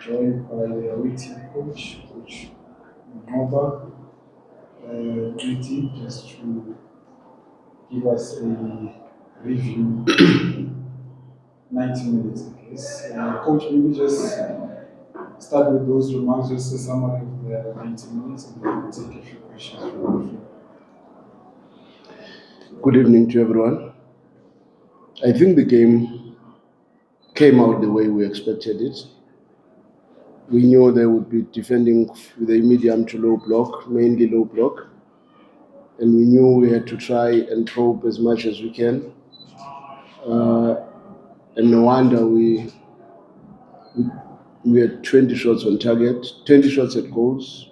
joined by the away team coach Manqoba Mngqithi, just to give us a review, 90 minutes, I guess. Coach, maybe just start with those remarks, just a summary of the 90 minutes, and then we'll take a few questions from the floor. Good evening to everyone. I think the game came out the way we expected it. We knew they would be defending with a medium to low block, mainly low block. And we knew we had to try and probe as much as we can. And no wonder we had 20 shots on target, 20 shots at goals.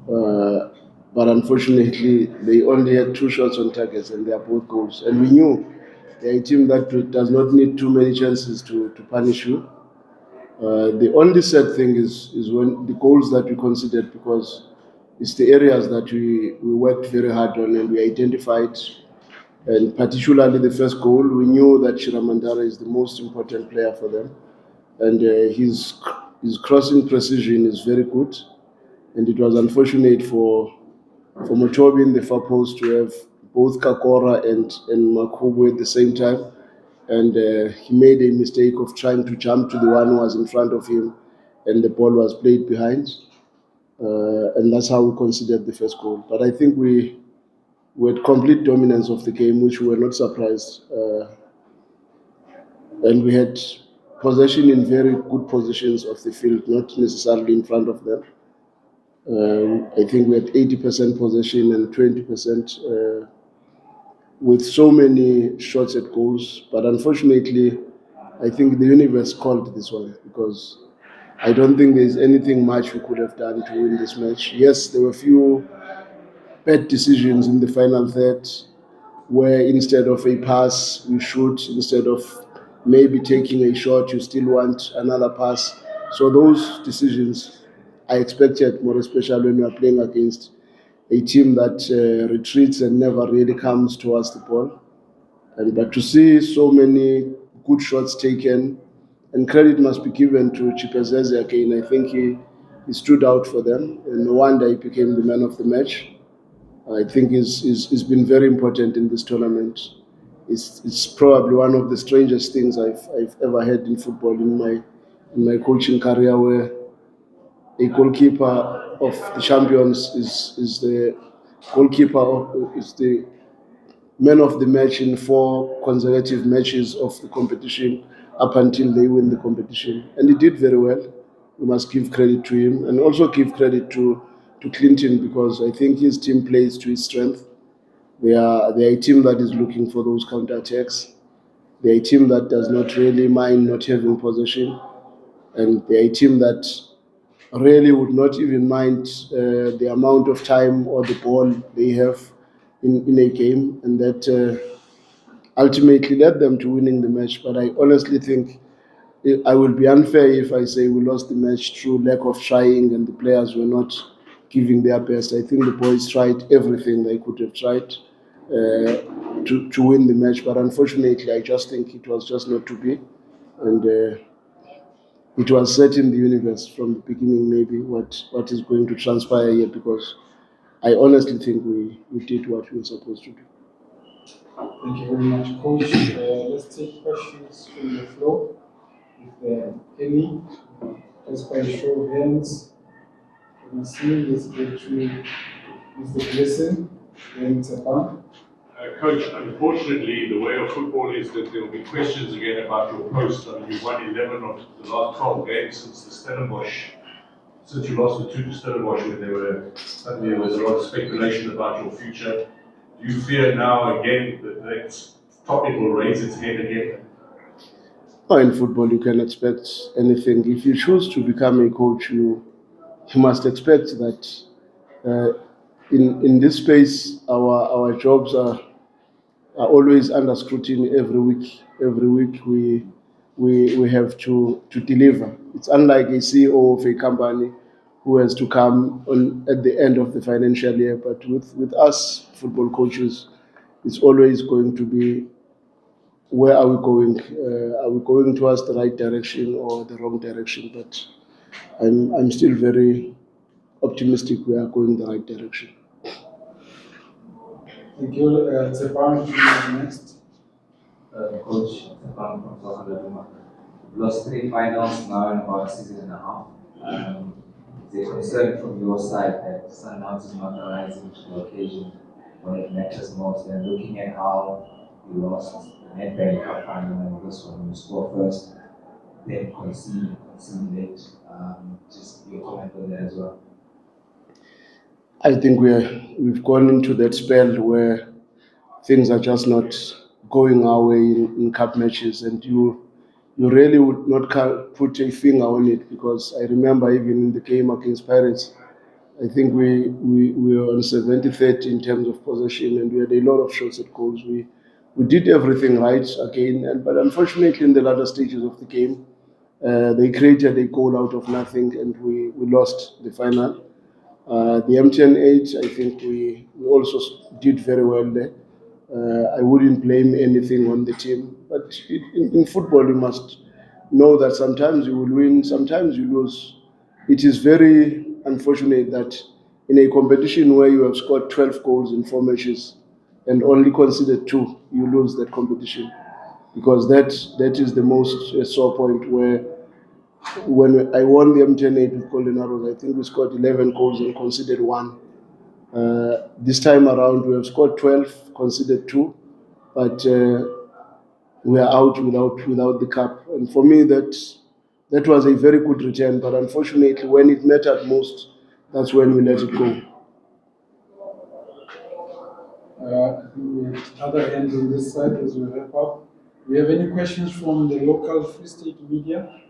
But unfortunately, they only had 2 shots on target, and they are both goals. And we knew they're a team that does not need too many chances to punish you. The only sad thing is when the goals that we considered, because it's the areas that we worked very hard on and we identified. And particularly the first goal, we knew that Shiramandara is the most important player for them. And his crossing precision is very good. And it was unfortunate for Motobi in the far post to have both Kakora and Makubu at the same time. And he made a mistake of trying to jump to the one who was in front of him, and the ball was played behind. And that's how we considered the first goal. But I think we had complete dominance of the game, which we were not surprised. And we had possession in very good positions of the field, not necessarily in front of them. I think we had 80% possession and 20% with so many shots at goals. But unfortunately, I think the universe called this one, because I don't think there's anything much we could have done to win this match. Yes, there were a few bad decisions in the final third, where instead of a pass, you shoot. Instead of maybe taking a shot, you still want another pass. So those decisions I expected, more especially when we are playing against a team that retreats and never really comes towards the ball. But to see so many good shots taken, and credit must be given to Chipezeze again. I think he stood out for them, and no wonder he became the man of the match. I think he's been very important in this tournament. It's probably one of the strangest things I've ever had in football in my coaching career, where a goalkeeper of the champions is the is the man of the match in 4 consecutive matches of the competition up until they win the competition. And he did very well. We must give credit to him, and also give credit to Clinton, because I think his team plays to his strength. They are a team that is looking for those counter-attacks. They're a team that does not really mind not having possession. And they're a team that really would not even mind the amount of time or the ball they have in a game. And that ultimately led them to winning the match. But I honestly think I will be unfair if I say we lost the match through lack of trying and the players were not giving their best. I think the boys tried everything they could have tried to win the match. But unfortunately, I just think it was just not to be. And it was set in the universe from the beginning, maybe, what is going to transpire here, because I honestly think we did what we were supposed to do. Thank you very much, Coach. Let's take questions from the floor, if there are any. Just by a show of hands. Can I see? Let's go to Mr. Blessing, then Tapan. Coach, unfortunately, the way of football is that there will be questions again about your post. I mean, you've won 11 of the last 12 games since the Stellenbosch, since you lost the 2 to Stellenbosch, when there was a lot of speculation about your future. Do you fear now again that topic will raise its head again? Oh, in football, you can expect anything. If you choose to become a coach, you must expect that in this space, our jobs are always under scrutiny every week. Every week we have to deliver. It's unlike a CEO of a company who has to come on at the end of the financial year. But with us football coaches, it's always going to be, where are we going? Are we going towards the right direction or the wrong direction? But I'm still very optimistic we are going the right direction. Thank you. Tsepan, next. Coach, from Bloemfontein. Lost 3 finals now in about a season and a half. Is there concern from your side that Sundowns is not rising to the occasion when it matters most? And looking at how you lost the Nedbank Cup final and this one, you score first, then concede late. Just your comment on that as well. I think we've gone into that spell where things are just not going our way in cup matches, and you really would not put a finger on it, because I remember even in the game against Pirates, I think we were on 70-30 in terms of possession, and we had a lot of shots at goals. We did everything right again, but unfortunately in the latter stages of the game, they created a goal out of nothing, and we lost the final. The MTN 8, I think we also did very well there. I wouldn't blame anything on the team, but in football you must know that sometimes you will win, sometimes you lose. It is very unfortunate that in a competition where you have scored 12 goals in 4 matches and only conceded 2, you lose that competition, because that is the most sore point. Where when I won the MTN 8 with Golden Arrows, I think we scored 11 goals and conceded 1. This time around, we have scored 12, conceded 2, but we are out without the cup. And for me, that was a very good return. But unfortunately, when it mattered most, that's when we let it go. I think we have other hands on this side as we wrap up. Do you have any questions from the local Free State media?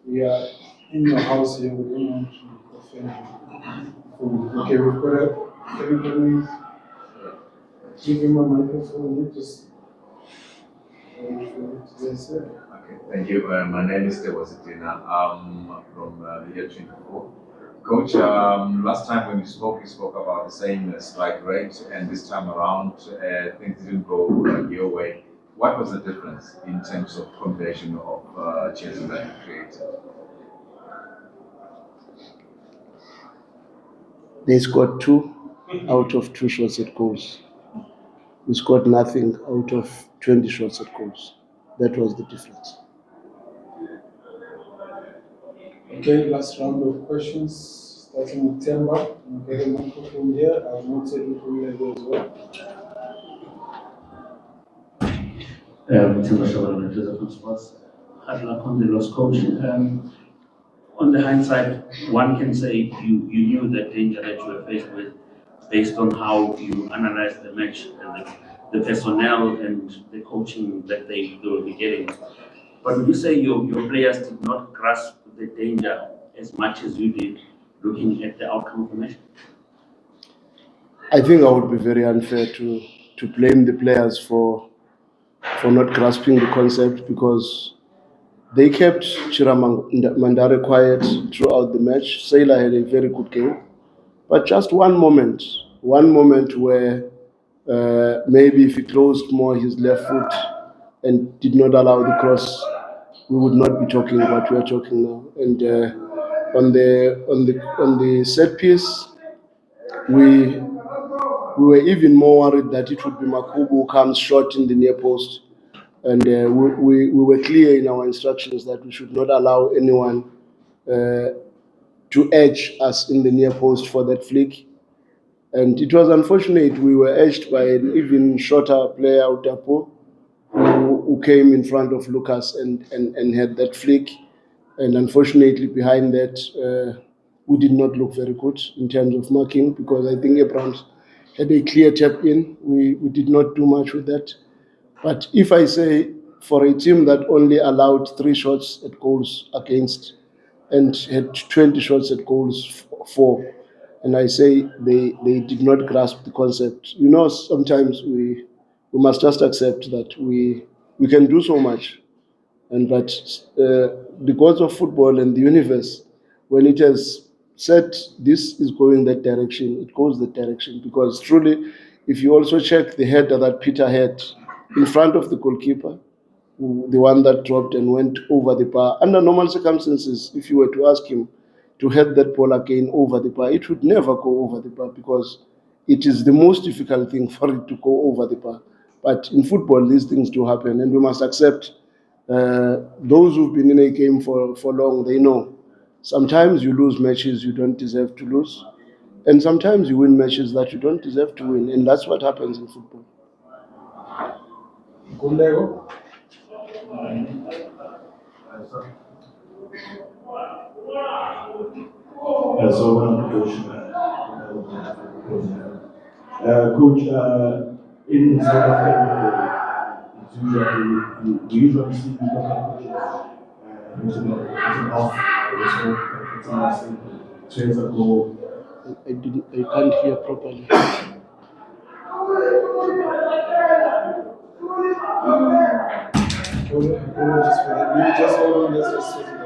We are in your house here. We don't want to offend you. Okay, we've got a. Can we give him a microphone? Just. Yes, sir. Okay, thank you. My name is Tewasitina. I'm from the year 24. Coach, last time when you spoke about the same strike rate, and this time around things didn't go your way. What was the difference in terms of conversion of chances that you created? They scored 2 out of 2 shots at goals. We scored nothing out of 20 shots at goals. That was the difference. Okay, last round of questions, starting with Temba. I'm getting a microphone here. I've noted it will as well. Timber Shabalala, Joseph Sports. Hard luck on the loss, coach. On the hindsight, one can say you knew the danger that you were faced with based on how you analyzed the match and the personnel and the coaching that they will be getting. But would you say your players did not grasp the danger as much as you did looking at the outcome of the match? I think I would be very unfair to blame the players for not grasping the concept, because they kept Mandare quiet throughout the match. Sailor had a very good game, but just one moment where maybe if he closed more his left foot and did not allow the cross, we would not be talking what we are talking now. And on the set piece, we were even more worried that it would be Makubu who comes short in the near post. And we were clear in our instructions that we should not allow anyone to edge us in the near post for that flick. And it was unfortunate we were edged by an even shorter player, Utapo, who came in front of Lucas and had that flick. And unfortunately, behind that, we did not look very good in terms of marking, because I think Abrams had a clear tap in. We did not do much with that. But if I say, for a team that only allowed 3 shots at goals against and had 20 shots at goals 4, and I say they did not grasp the concept, sometimes we must just accept that we can do so much. And but the gods of football and the universe, when it has said this is going that direction, it goes that direction. Because truly, if you also check the header that Peter had in front of the goalkeeper, the one that dropped and went over the bar. Under normal circumstances, if you were to ask him to head that ball again over the bar, it would never go over the bar because it is the most difficult thing for it to go over the bar. But in football, these things do happen, and we must accept. Those who've been in a game for long, they know. Sometimes you lose matches you don't deserve to lose, and sometimes you win matches that you don't deserve to win, and that's what happens in football. Gundego. So, Coach, in South Africa, it's usually, we usually see local coaches written off the 2 years ago. I can't hear properly. Just hold on, let's just sort it out.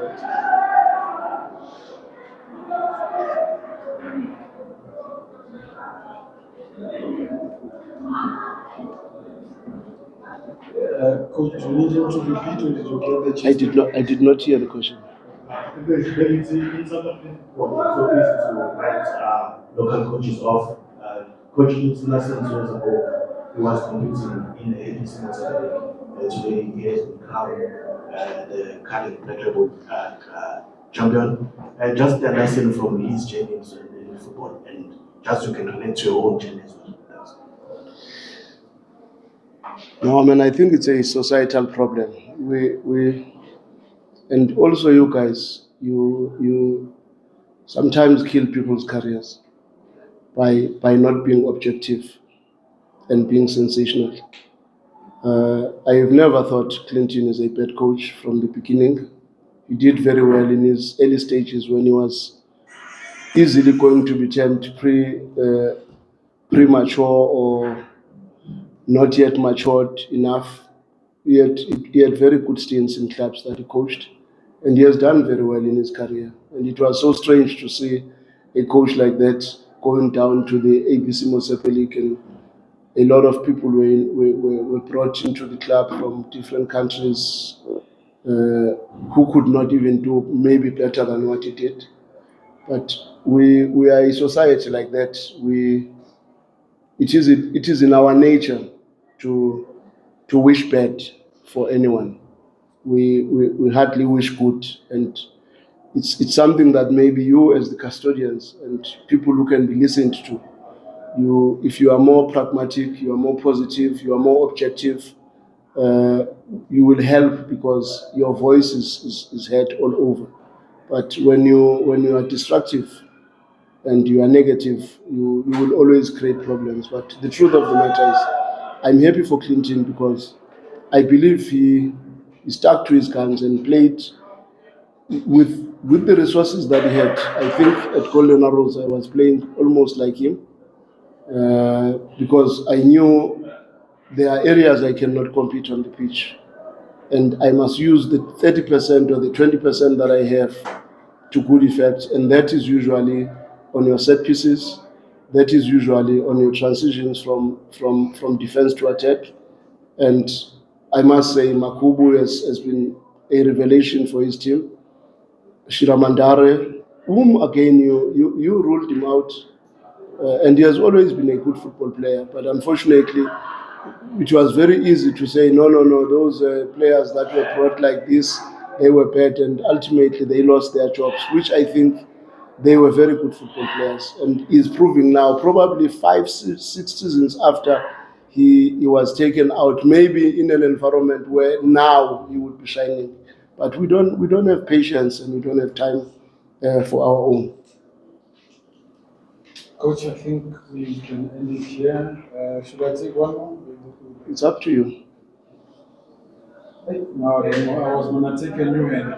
Coach, do you need him to repeat or did you get the chance? I did not hear the question. In South Africa, so easy to write local coaches off. Coach less than 2 years ago, he was competing in the ABC League. Today, he has become the current Betway champion. Just a lesson from his journey in football, and just you can relate to your own journey as well. No, I mean, I think it's a societal problem. We and also you guys, you sometimes kill people's careers by not being objective and being sensational. I have never thought Clinton is a bad coach from the beginning. He did very well in his early stages when he was easily going to be termed premature or not yet matured enough. He had very good stints in clubs that he coached, and he has done very well in his career. And it was so strange to see a coach like that going down to the ABC Mosepe League, and a lot of people were brought into the club from different countries who could not even do maybe better than what he did. But we are a society like that. It is in our nature to wish bad for anyone. We hardly wish good, and it's something that maybe you as the custodians and people who can be listened to, if you are more pragmatic, you are more positive, you are more objective, you will help because your voice is heard all over. But when you are destructive and you are negative, you will always create problems. But the truth of the matter is, I'm happy for Clinton because I believe he stuck to his guns and played with the resources that he had. I think at Golden Arrows I was playing almost like him because I knew there are areas I cannot compete on the pitch, and I must use the 30% or the 20% that I have to good effect, and that is usually on your set pieces, that is usually on your transitions from defense to attack. And I must say Makubu has been a revelation for his team. Shiramandare, whom again you ruled him out, and he has always been a good football player, but unfortunately it was very easy to say, no, those players that were brought like this, they were bad, and ultimately they lost their jobs, which I think they were very good football players. And he's proving now, probably 5-6 seasons after he was taken out, maybe in an environment where now he would be shining. But we don't have patience and we don't have time for our own. Coach, I think we can end it here. Should I take one more? It's up to you. No, I was going to take a new hand.